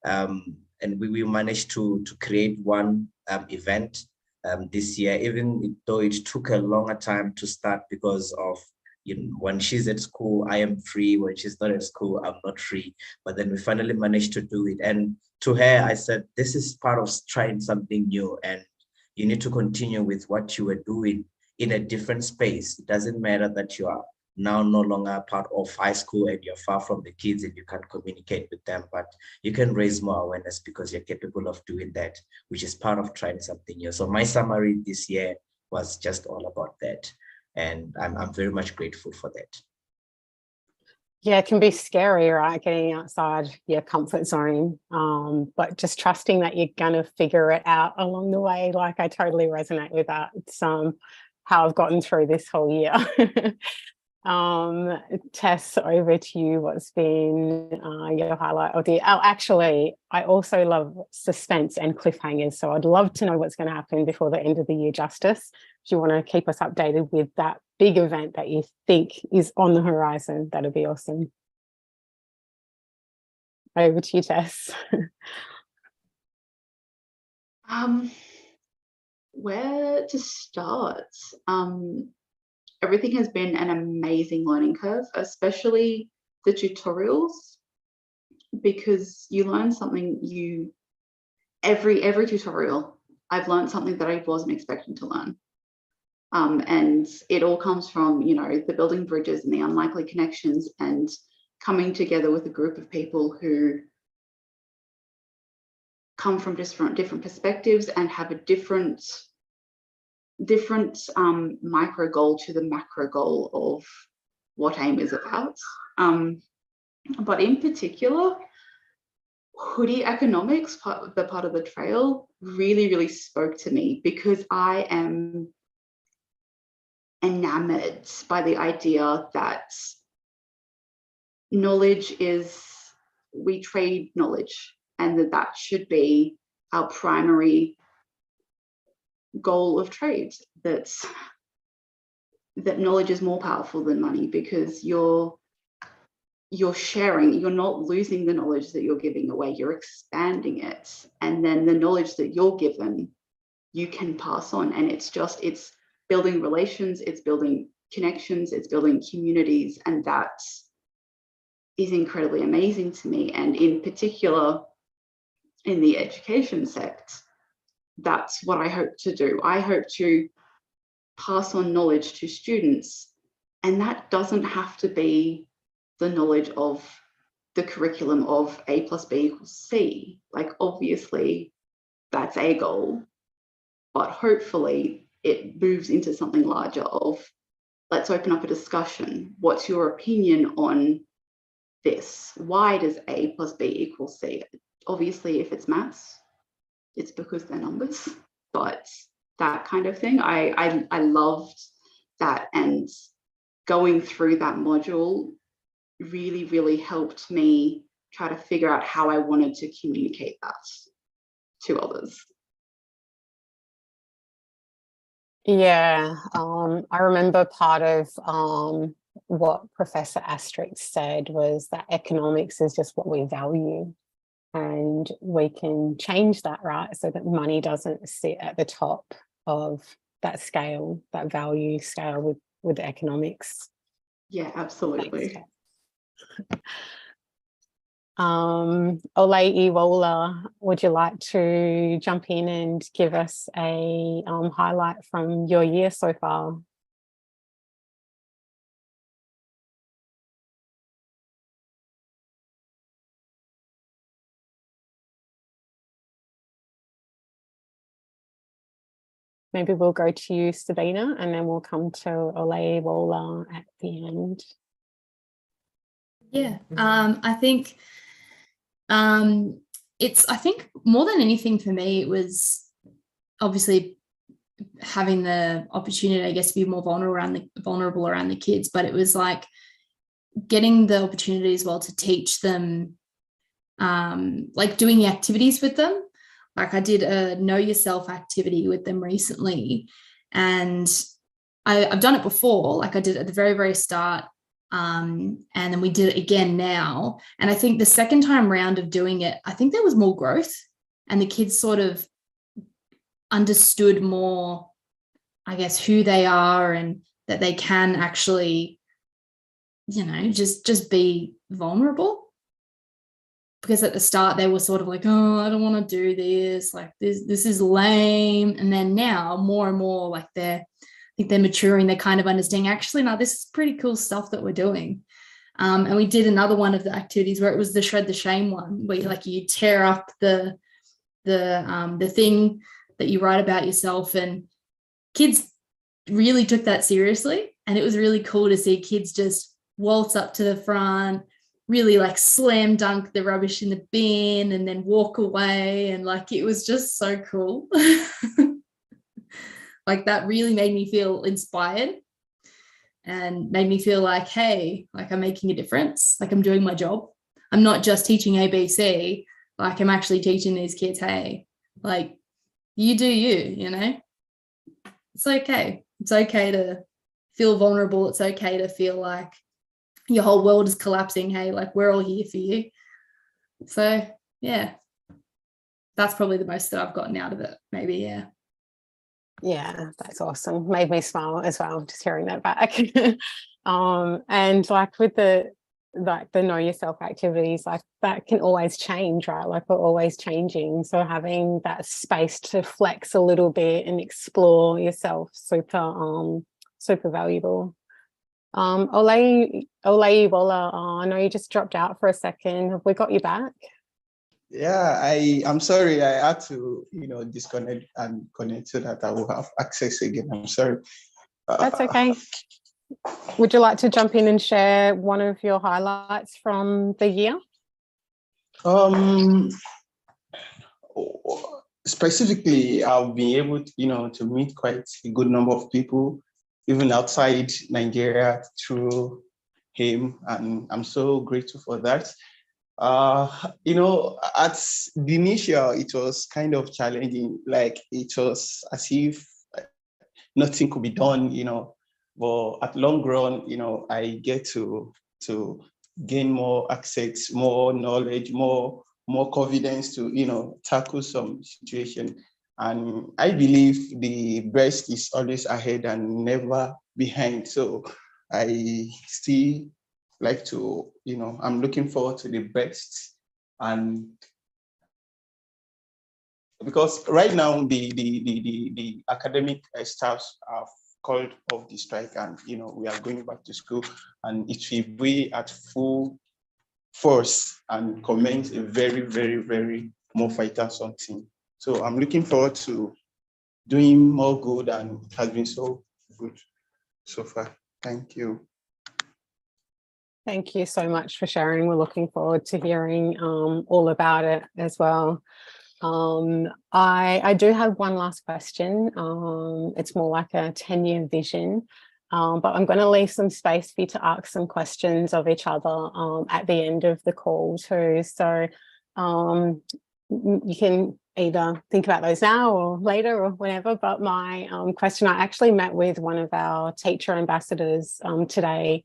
And we managed to create one event this year, even though it took a longer time to start because of, you know, when she's at school, I am free. When she's not at school, I'm not free. But then we finally managed to do it. And to her, I said, this is part of trying something new, and you need to continue with what you were doing in a different space. It doesn't matter that you are now no longer part of high school and you're far from the kids and you can't communicate with them, but you can raise more awareness because you're capable of doing that, which is part of trying something new. So my summary this year was just all about that. And I'm very much grateful for that. Yeah, it can be scary, right? Getting outside your comfort zone, but just trusting that you're going to figure it out along the way. Like, I totally resonate with that. It's how I've gotten through this whole year. Tess, over to you. What's been your highlight of the year? Oh, actually, I also love suspense and cliffhangers. So I'd love to know what's going to happen before the end of the year, Justice. Do you want to keep us updated with that big event that you think is on the horizon? That'd be awesome. Over to you, Tess. Where to start? Everything has been an amazing learning curve, especially the tutorials, because you learn something. Every tutorial, I've learned something that I wasn't expecting to learn. And it all comes from, you know, the building bridges and the unlikely connections and coming together with a group of people who come from different perspectives and have a different micro goal to the macro goal of what AIM is about. But in particular, Hoodie economics, the part of the trail, really spoke to me, because I am enamored by the idea that knowledge is, we trade knowledge, and that should be our primary goal of trade. That knowledge is more powerful than money, because you're sharing, you're not losing the knowledge that you're giving away, you're expanding it, and then the knowledge that you're given you can pass on. And it's building relations, it's building connections, it's building communities, and that is incredibly amazing to me. And in particular in the education sector, that's what I hope to do. I hope to pass on knowledge to students, and that doesn't have to be the knowledge of the curriculum of A plus B equals C. Like, obviously that's a goal, but hopefully it moves into something larger of, let's open up a discussion. What's your opinion on this? Why does A plus B equal C? Obviously, if it's maths, it's because they're numbers, but that kind of thing. I loved that, and going through that module really helped me try to figure out how I wanted to communicate that to others. Yeah, I remember part of what Professor Asterix said was that economics is just what we value, and we can change that, right? So that money doesn't sit at the top of that scale, that value scale with economics. Yeah, absolutely. Ole Iwola, would you like to jump in and give us a highlight from your year so far? Maybe we'll go to you, Sabina, and then we'll come to Ole Iwola at the end. Yeah, I think I think more than anything for me, it was obviously having the opportunity, I guess, to be more vulnerable around the kids, but it was like getting the opportunity as well to teach them, like doing the activities with them. Like I did a know yourself activity with them recently, and I've done it before. Like I did it at the very start, and then we did it again now. And I think the second time round of doing it, I think there was more growth, and the kids sort of understood more, I guess, who they are, and that they can actually, you know, just be vulnerable. Because at the start they were sort of like, oh, I don't want to do this, like this is lame. And then now more and more, like I think they're maturing, they're kind of understanding, actually, no, this is pretty cool stuff that we're doing. And we did another one of the activities where it was the shred the shame one, where you tear up the thing that you write about yourself, and kids really took that seriously. And it was really cool to see kids just waltz up to the front, really like slam dunk the rubbish in the bin, and then walk away. And like, it was just so cool. Like that really made me feel inspired and made me feel like, hey, like I'm making a difference. Like I'm doing my job. I'm not just teaching ABC. Like I'm actually teaching these kids, hey, like you do you know, it's okay. It's okay to feel vulnerable. It's okay to feel like your whole world is collapsing. Hey, like we're all here for you. So yeah, that's probably the most that I've gotten out of it, maybe. Yeah, that's awesome. Made me smile as well, just hearing that back. And like with the know yourself activities, like that can always change, right? Like we're always changing. So having that space to flex a little bit and explore yourself, super valuable. Olayiwola, I know you just dropped out for a second. Have we got you back? Yeah, I'm sorry. I had to, disconnect and connect so that I will have access again. I'm sorry. That's okay. Would you like to jump in and share one of your highlights from the year? Specifically, I'll be able to, to meet quite a good number of people, even outside Nigeria, through him, and I'm so grateful for that. At the initial, it was kind of challenging. Like it was as if nothing could be done, but at long run, I get to gain more access, more knowledge, more confidence to, tackle some situation. And I believe the best is always ahead and never behind. So I still like to, I'm looking forward to the best. And because right now the academic staffs have called off the strike, and we are going back to school, and it will be at full force and commence a very, very, very more fighters on team. So I'm looking forward to doing more good, and it has been so good so far. Thank you. Thank you so much for sharing. We're looking forward to hearing all about it as well. I do have one last question. It's more like a 10-year vision, but I'm going to leave some space for you to ask some questions of each other at the end of the call too. So you can either think about those now or later or whenever, but my question, I actually met with one of our teacher ambassadors today,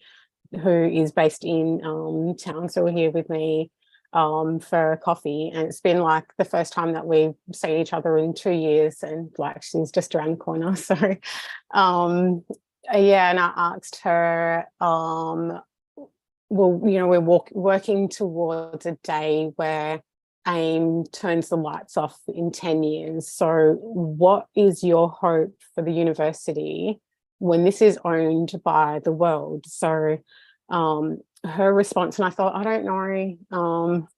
who is based in town, so we're here with me for a coffee, and it's been like the first time that we've seen each other in 2 years, and like she's just around the corner. So yeah, and I asked her, well, we're working towards a day where AIM turns the lights off in 10 years. So what is your hope for the university when this is owned by the world? So her response, and I thought, I don't know,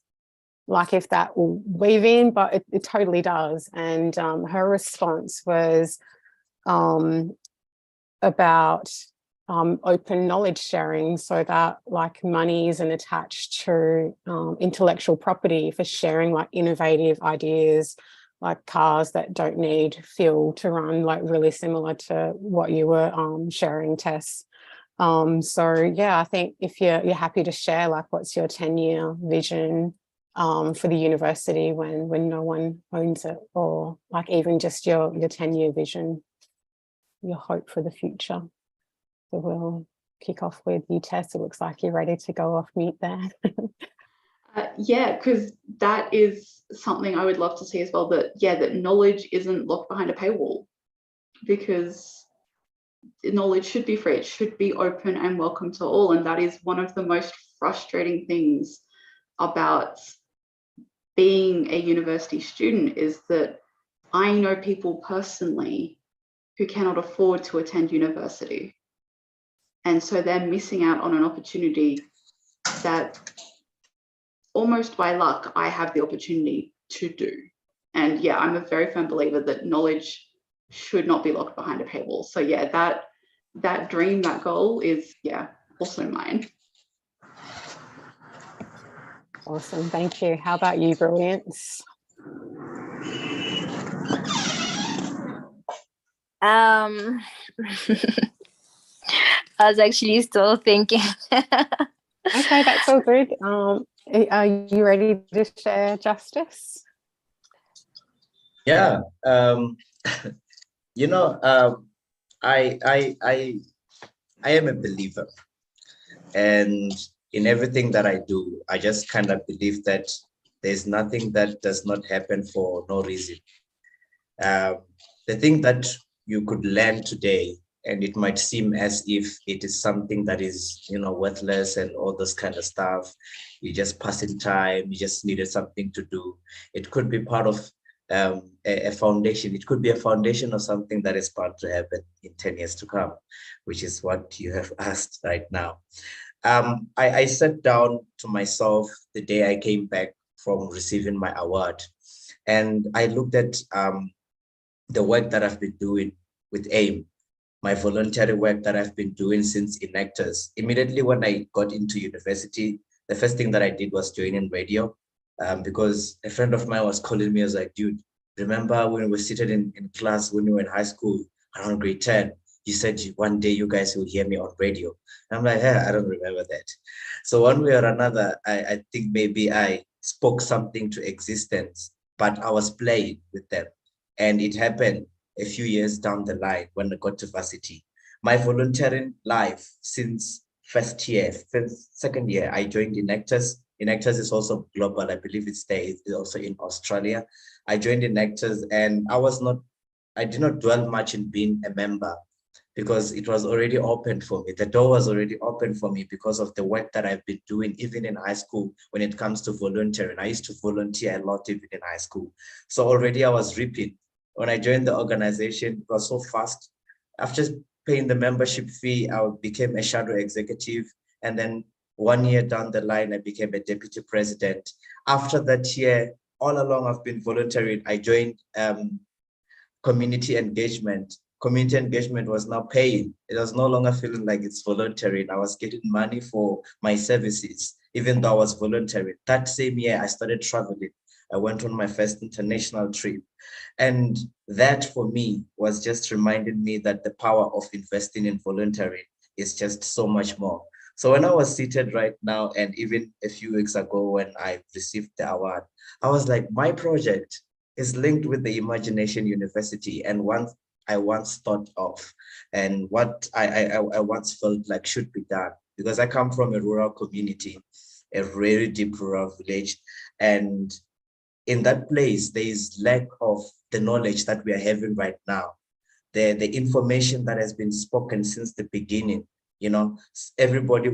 like if that will weave in, but it totally does. And her response was about open knowledge sharing, so that like money isn't attached to intellectual property for sharing like innovative ideas, like cars that don't need fuel to run, like really similar to what you were sharing, Tess. So yeah, I think if you're happy to share, like what's your 10-year vision for the university when no one owns it, or like even just your 10-year vision, your hope for the future. So we'll kick off with you, Tess. It looks like you're ready to go off mute there. Yeah, because that is something I would love to see as well, that knowledge isn't locked behind a paywall, because knowledge should be free, it should be open and welcome to all. And that is one of the most frustrating things about being a university student, is that I know people personally who cannot afford to attend university. And so they're missing out on an opportunity that almost by luck I have the opportunity to do. And yeah, I'm a very firm believer that knowledge should not be locked behind a paywall. So yeah, that dream, that goal is, yeah, also mine. Awesome, thank you. How about you, Brilliance? I was actually still thinking. Okay, that's all good. Are you ready to share, Justice? Yeah. I am a believer, and in everything that I do, I just kind of believe that There's nothing that does not happen for no reason. The thing that you could learn today, and it might seem as if it is something that is, worthless and all this kind of stuff. You just passing time, you just needed something to do. It could be part of a foundation. It could be a foundation of something that is bound to happen in 10 years to come, which is what you have asked right now. I sat down to myself the day I came back from receiving my award, and I looked at the work that I've been doing with AIM, my voluntary work that I've been doing since Enactors. Immediately when I got into university, the first thing that I did was join in radio, because a friend of mine was calling me. I was like, dude, remember when we were seated in class when we were in high school around grade 10? You said one day you guys will hear me on radio. I'm like, hey, I don't remember that. So one way or another, I think maybe I spoke something to existence, but I was playing with them. And it happened a few years down the line when I got to varsity. My volunteering life since second year, I joined Enactors. Enactors is also global. I believe it's also in Australia. I joined Enactors, and I did not dwell much in being a member, because it was already open for me. The door was already open for me because of the work that I've been doing, even in high school, when it comes to volunteering. I used to volunteer a lot even in high school. So already I was reaping. When I joined the organization, it was so fast. After paying the membership fee, I became a shadow executive. And then 1 year down the line, I became a deputy president. After that year, all along I've been volunteering. I joined community engagement. Community engagement was now paying. It was no longer feeling like it's volunteering. I was getting money for my services, even though I was volunteering. That same year, I started traveling. I went on my first international trip. And that for me was just reminding me that the power of investing in volunteering is just so much more. So when I was seated right now, and even a few weeks ago when I received the award, I was like, my project is linked with the IMAGI-NATION University, and I once thought of, and what I once felt like should be done, because I come from a rural community, a very deep rural village. And in that place, there is lack of the knowledge that we are having right now. The information that has been spoken since the beginning, everybody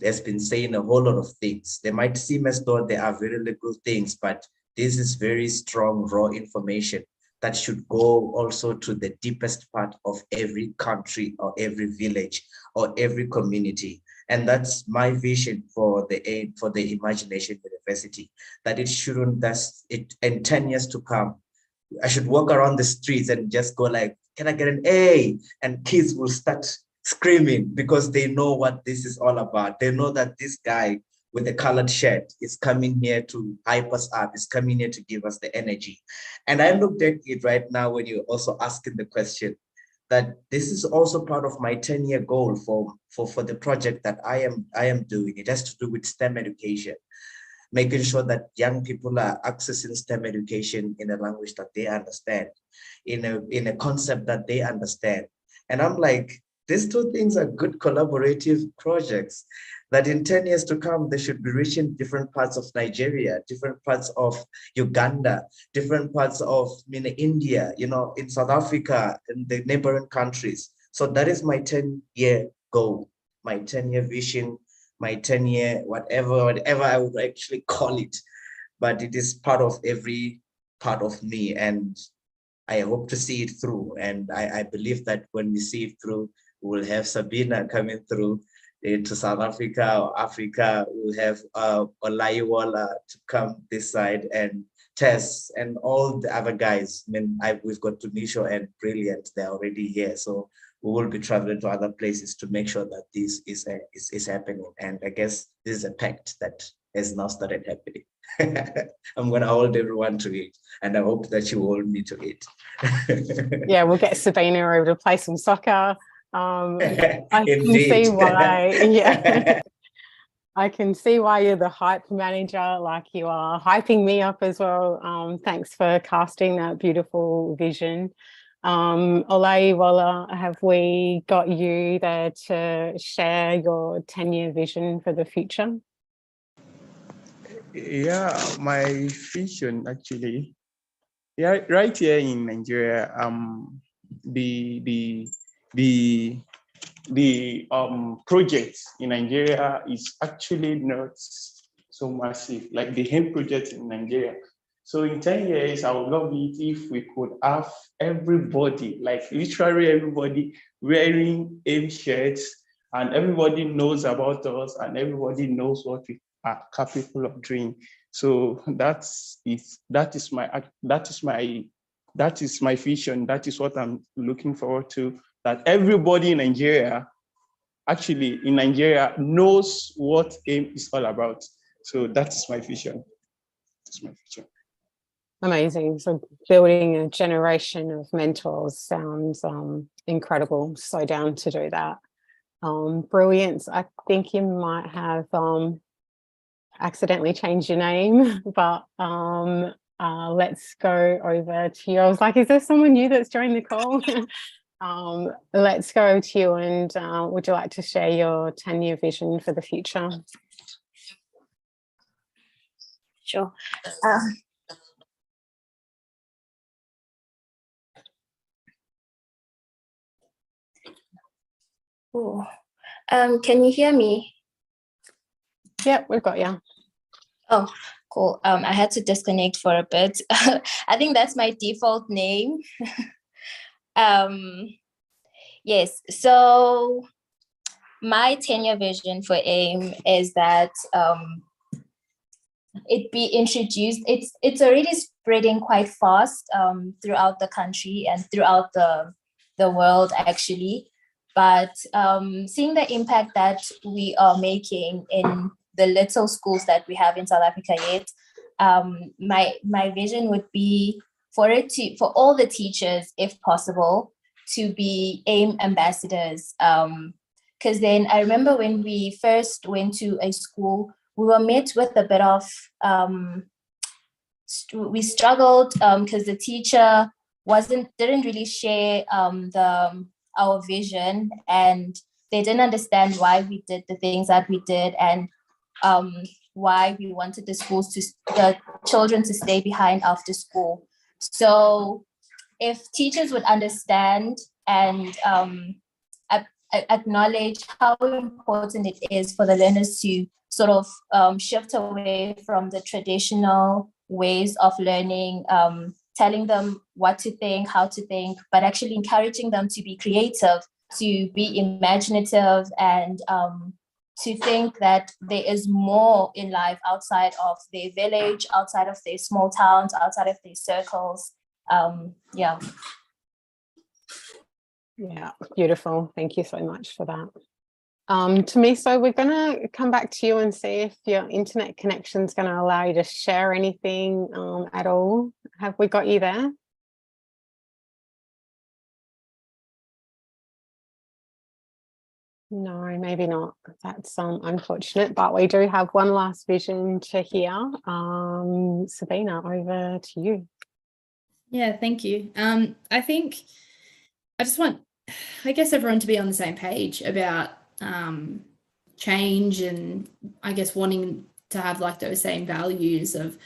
has been saying a whole lot of things. They might seem as though they are very little things, but this is very strong, raw information that should go also to the deepest part of every country or every village or every community. And that's my vision for the IMAGI-NATION University, that it shouldn't, in 10 years to come, I should walk around the streets and just go like, can I get an A? And kids will start screaming because they know what this is all about. They know that this guy with a colored shirt is coming here to hype us up, is coming here to give us the energy. And I looked at it right now when you're also asking the question, that this is also part of my 10-year goal for the project that I am doing. It has to do with STEM education, making sure that young people are accessing STEM education in a language that they understand, in a concept that they understand. And I'm like, these two things are good collaborative projects that in 10 years to come, they should be reaching different parts of Nigeria, different parts of Uganda, different parts of India, in South Africa, and the neighboring countries. So that is my 10-year goal, my 10-year vision, my 10-year, whatever I would actually call it. But it is part of every part of me, and I hope to see it through. And I believe that when we see it through, we'll have Sabina coming through to South Africa or Africa. We'll have Olaiwola to come this side, and Tess and all the other guys. We've got Tumisho and Brilliant, they're already here. So we will be traveling to other places to make sure that this is happening. And I guess this is a pact that has now started happening. I'm going to hold everyone to it, and I hope that you hold me to it. Yeah, we'll get Sabina over to play some soccer. I can see why. Yeah, I can see why you're the hype manager, like you are hyping me up as well. Thanks for casting that beautiful vision. Olaiwola, have we got you there to share your 10-year vision for the future? Yeah, my vision actually. Yeah, right here in Nigeria, the the the project in Nigeria is actually not so massive, like the hemp project in Nigeria. So in 10 years, I would love it if we could have everybody, like literally everybody wearing hemp shirts, and everybody knows about us, and everybody knows what we are capable of doing. So that is my vision. That is what I'm looking forward to. That everybody in Nigeria, actually in Nigeria, knows what AIM is all about. So that is my vision. That's my vision. Amazing. So building a generation of mentors sounds incredible. So down to do that. Brilliant. I think you might have accidentally changed your name, but let's go over to you. I was like, is there someone new that's joined the call? Let's go to you, and would you like to share your 10-year vision for the future? Sure. Can you hear me? Yep, we've got you. Oh, cool. I had to disconnect for a bit. I think that's my default name. Yes, so my 10-year vision for AIM is that it be introduced. It's already spreading quite fast throughout the country and throughout the world, actually. But seeing the impact that we are making in the little schools that we have in South Africa yet, my vision would be for all the teachers, if possible, to be AIM ambassadors. Because then I remember when we first went to a school, we were met with a bit of, we struggled because the teacher didn't really share our vision, and they didn't understand why we did the things that we did, and why we wanted the children to stay behind after school. So if teachers would understand and acknowledge how important it is for the learners to sort of shift away from the traditional ways of learning, telling them what to think, how to think, but actually encouraging them to be creative, to be imaginative, and to think that there is more in life outside of their village, outside of their small towns, outside of their circles. Yeah. Yeah, beautiful. Thank you so much for that. Tamiso, we're going to come back to you and see if your internet connection is going to allow you to share anything at all. Have we got you there? No, maybe not. That's unfortunate, but we do have one last vision to hear. Sabina, over to you. Yeah, thank you. I think I just want, I guess, everyone to be on the same page about change, and I guess wanting to have like those same values of,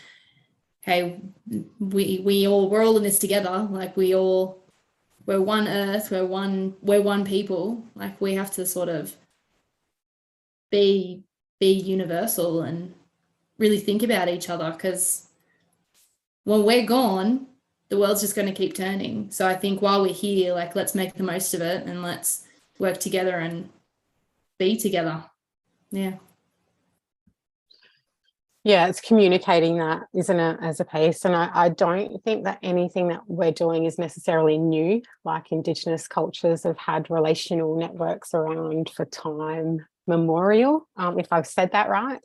hey, we're all in this together. Like we're one earth, we're one people. Like we have to sort of be universal and really think about each other, because when we're gone, the world's just going to keep turning. So I think while we're here, like, let's make the most of it and let's work together and be together. Yeah. Yeah, it's communicating that, isn't it, as a piece. And I don't think that anything that we're doing is necessarily new. Like Indigenous cultures have had relational networks around for time memorial, if I've said that right.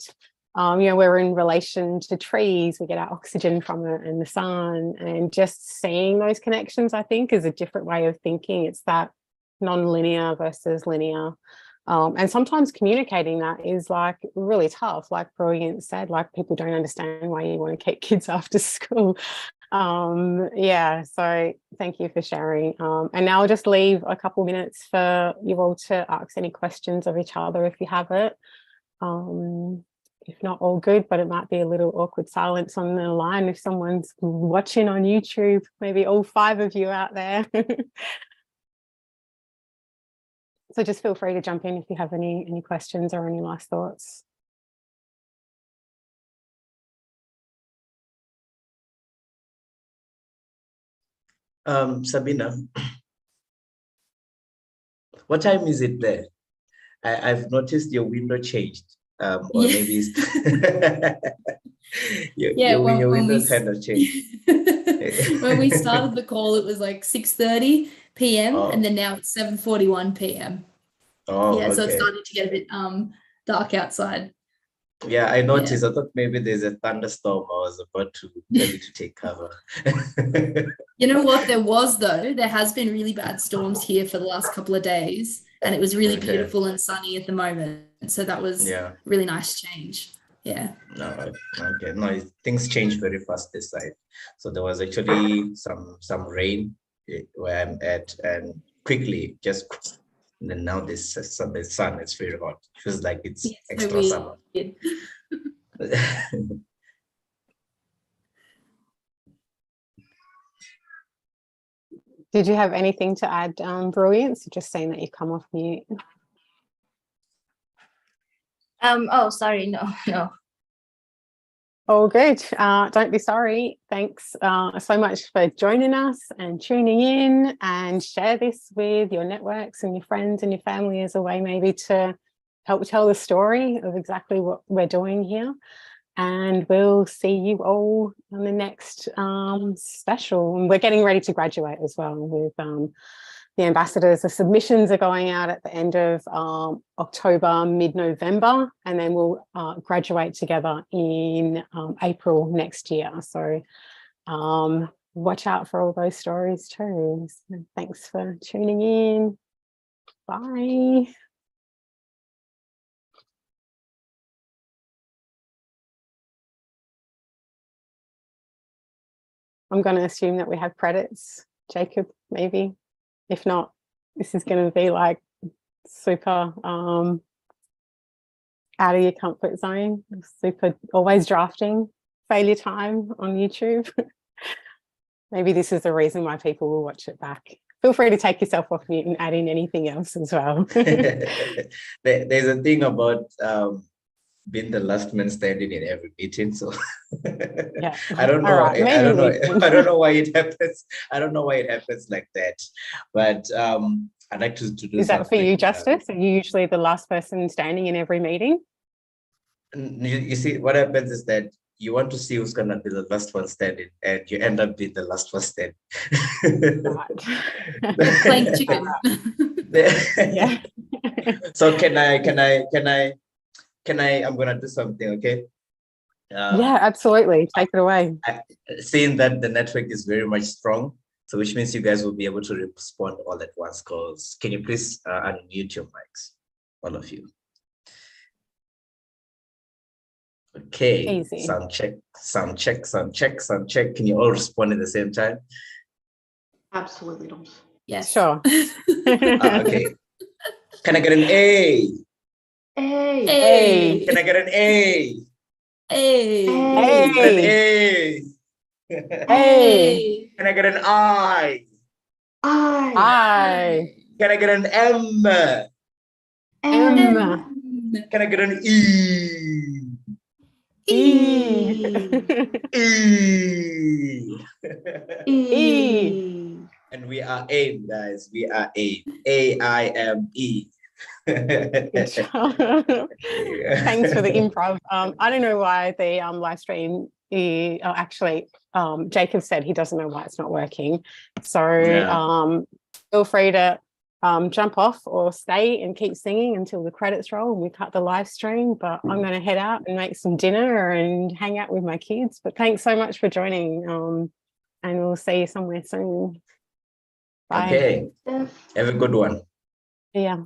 You know, we're in relation to trees, we get our oxygen from it and the sun, and just seeing those connections, I think, is a different way of thinking. It's that non-linear versus linear. And sometimes communicating that is like really tough, like Brilliant said, like people don't understand why you want to keep kids after school. Yeah, so thank you for sharing. And now I'll just leave a couple minutes for you all to ask any questions of each other if you have it. if not all good, but it might be a little awkward silence on the line if someone's watching on YouTube, maybe all 5 of you out there. So just feel free to jump in if you have any questions or any last thoughts. Sabina, what time is it there? I've noticed your window changed, or maybe it's your window kind of changed. When we started the call, it was like 6:30 p.m. and then now it's 7:41 p.m. Oh, yeah, okay. so it's starting to get a bit dark outside. Yeah, I noticed. I thought maybe there's a thunderstorm. I was about to ready to take cover. You know what? There was, though. There has been really bad storms here for the last couple of days, and it was really beautiful and sunny at the moment. So that was really nice change. Yeah. No, okay. No, things change very fast this side. So there was actually some rain where I'm at, and quickly just. And then now the sun is very hot. It feels like it's extra summer. Did you have anything to add, Brilliance? Just saying that you come off mute. Oh, sorry, no. All good. Don't be sorry. Thanks so much for joining us and tuning in, and share this with your networks and your friends and your family as a way maybe to help tell the story of exactly what we're doing here. And we'll see you all on the next special. And we're getting ready to graduate as well with the ambassadors. The submissions are going out at the end of October, mid-November, and then we'll graduate together in April next year. So watch out for all those stories too. So thanks for tuning in. Bye. I'm going to assume that we have credits, Jacob, maybe. If not, this is going to be like super out of your comfort zone, super always drafting, failure time on YouTube. Maybe this is the reason why people will watch it back. Feel free to take yourself off mute and add in anything else as well. There's a thing about being the last man standing in every meeting, so yeah. I don't know. Right, I don't know why it happens. I don't know why it happens like that. But I'd like to do. Is that for you, Justice? Are you usually the last person standing in every meeting? You see, what happens is that you want to see who's gonna be the last one standing, and you end up being the last one standing. Playing chicken. Yeah. So I'm gonna do something, okay? Yeah, absolutely. Take it away. Seeing that the network is very much strong, so which means you guys will be able to respond all at once. Cause can you please unmute your mics, all of you? Okay. Easy. Sound check, sound check, sound check, sound check. Can you all respond at the same time? Absolutely don't. Yes. Sure. Okay. Can I get an A? A. A. Can I get an A? A. A. A. Can I get an I? I. Can I get an M? M. Can I get an E? E. E. And we are AIM, guys. We are AIM. AIME. Good job. Thanks for the improv. I don't know why the live stream actually Jacob said he doesn't know why it's not working. So feel free to jump off or stay and keep singing until the credits roll and we cut the live stream. But I'm going to head out and make some dinner and hang out with my kids. But thanks so much for joining, and we'll see you somewhere soon. Bye. Okay. Have a good one. Yeah.